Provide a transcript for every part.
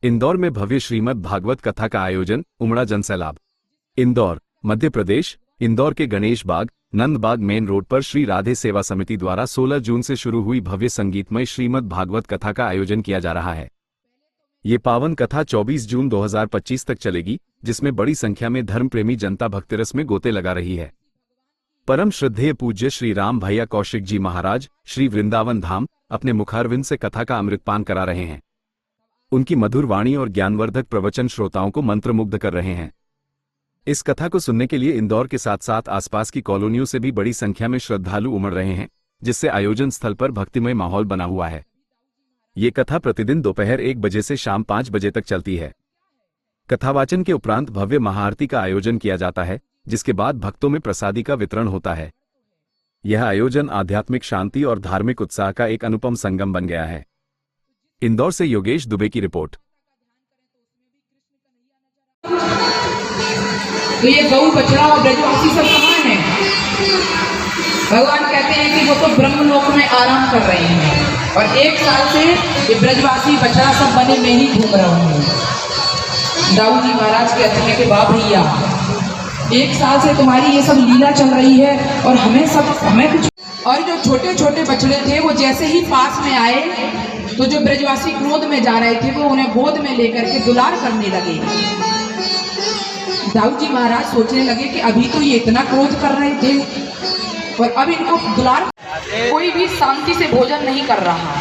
इंदौर में भव्य श्रीमद् भागवत कथा का आयोजन, उमड़ा जनसैलाब। इंदौर, मध्य प्रदेश। इंदौर के गणेश बाग, नंद बाग मेन रोड पर श्री राधे सेवा समिति द्वारा 16 जून से शुरू हुई भव्य संगीतमय श्रीमद् भागवत कथा का आयोजन किया जा रहा है। ये पावन कथा 24 जून 2025 तक चलेगी, जिसमें बड़ी संख्या में धर्मप्रेमी जनता भक्तिरस में गोते लगा रही है। परम श्रद्धेय पूज्य श्री राम भैया कौशिक जी महाराज श्री वृंदावन धाम अपने मुखारविंद से कथा का अमृतपान करा रहे हैं। उनकी मधुर वाणी और ज्ञानवर्धक प्रवचन श्रोताओं को मंत्रमुग्ध कर रहे हैं। इस कथा को सुनने के लिए इंदौर के साथ साथ आसपास की कॉलोनियों से भी बड़ी संख्या में श्रद्धालु उमड़ रहे हैं, जिससे आयोजन स्थल पर भक्तिमय माहौल बना हुआ है। ये कथा प्रतिदिन दोपहर 1 बजे से शाम 5 बजे तक चलती है। कथावाचन के उपरांत भव्य महाआरती का आयोजन किया जाता है, जिसके बाद भक्तों में प्रसादी का वितरण होता है। यह आयोजन आध्यात्मिक शांति और धार्मिक उत्साह का एक अनुपम संगम बन गया है। इंदौर से योगेश दुबे की रिपोर्ट। तो ये गौ बछड़ा और ब्रजवासी सब कहाँ हैं? भगवान कहते हैं कि वो तो ब्रह्मलोक में आराम कर रहे हैं और 1 साल से ये ब्रजवासी बछड़ा सब बने में ही घूम रहे हैं। दाऊद जी महाराज कहते हैं कि वाह भैया, 1 साल से तुम्हारी ये सब लीला चल रही है और हमें कुछ। और जो छोटे छोटे बछड़े थे वो जैसे ही पास में आए तो जो ब्रजवासी क्रोध में जा रहे थे वो उन्हें गोद में लेकर के दुलार करने लगे। दाऊद जी महाराज सोचने लगे कि अभी तो ये इतना क्रोध कर रहे थे और अब इनको दुलार। कोई भी शांति से भोजन नहीं कर रहा,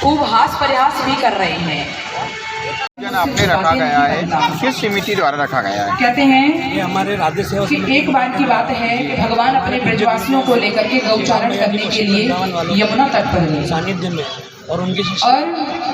खूब हास प्रयास भी कर रहे हैं। आपने रखा गया है, किस समिति द्वारा रखा गया है? कहते हैं ये हमारे राज्य सेवा कि एक बार की बात है कि भगवान अपने ब्रजवासियों को लेकर के गौचारण करने के लिए यमुना तट पर गए सानिध्य में, और उनके शिष्य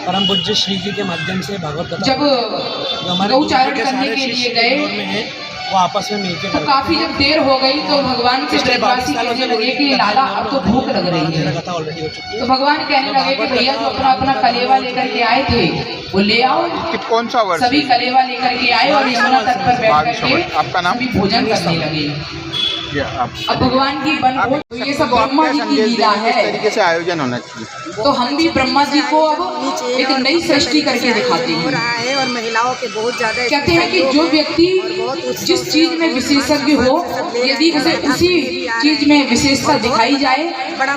परम पूज्य श्री जी के माध्यम से भागवत कथा जब गौचारण करने के लिए गए वो आपस में मिलकर तो काफी जब देर हो गई तो भगवान के ब्रजवासी कहने लगे कि लाला अब तो भूख लग रही है। कथा ऑलरेडी हो चुकी है। तो भगवान कहने लगे कि भैया जो अपना अपना कलेवा लेकर के आए थे वो ले आओ। कौन सा वर्ष? सभी कलेवा लेकर के आए और यमुना तट पर बैठ करके आपका नाम? सभी भोजन करने लगे। अब भगवान की बन तो ये सब ब्रह्मा जी की लीला है। इस तरीके से आयोजन होना चाहिए। तो हम भी ब्रह्मा जी को अब एक नई सृष्टि करके दिखाते हैं। और महिलाओं के बहुत ज्यादा कहते हैं कि जो व्यक्ति जिस चीज में विशेषज्ञ हो, यदि उसे उसी चीज में विशेषता दिखाई जाए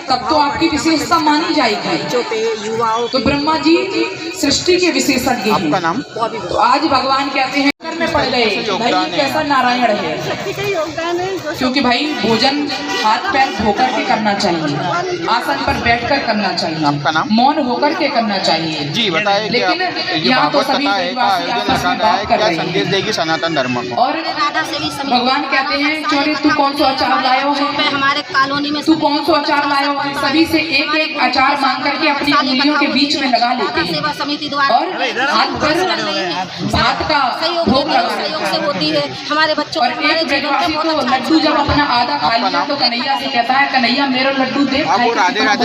तब तो आपकी विशेषता मानी जाएगी। युवाओं तो ब्रह्मा जी सृष्टि के विशेषज्ञ हैं। आपका नाम? तो आज भगवान कहते हैं में पड़ गए भाई ये कैसा नारायण है, क्योंकि भाई भोजन हाथ पैर धोकर के करना चाहिए, आसन पर बैठकर करना चाहिए, आपका नाम? मौन होकर के करना चाहिए। जी बताइए। लेकिन यहाँ तो सभी ब्रजवासी आपस में बात कर रहे हैं। संदेश देगी सनातन धर्म को। और भगवान कहते हैं चोरी तू कौन सा अचार लायो है, हमारे कॉलोनी में तू कौन सा अचार लायो है। सभी से एक एक अचार मांग करके अपनी उंगलियों के बीच में लगा लेते हैं सेवा समिति द्वारा और हाथ पर भात का भोग सहयोग से होती है। हमारे बच्चों और एक ब्रजवासी तो लड्डू जब अपना आधा खा लिया तो कन्हैया से कहता है, कन्हैया मेरा लड्डू दे। राधे राधे।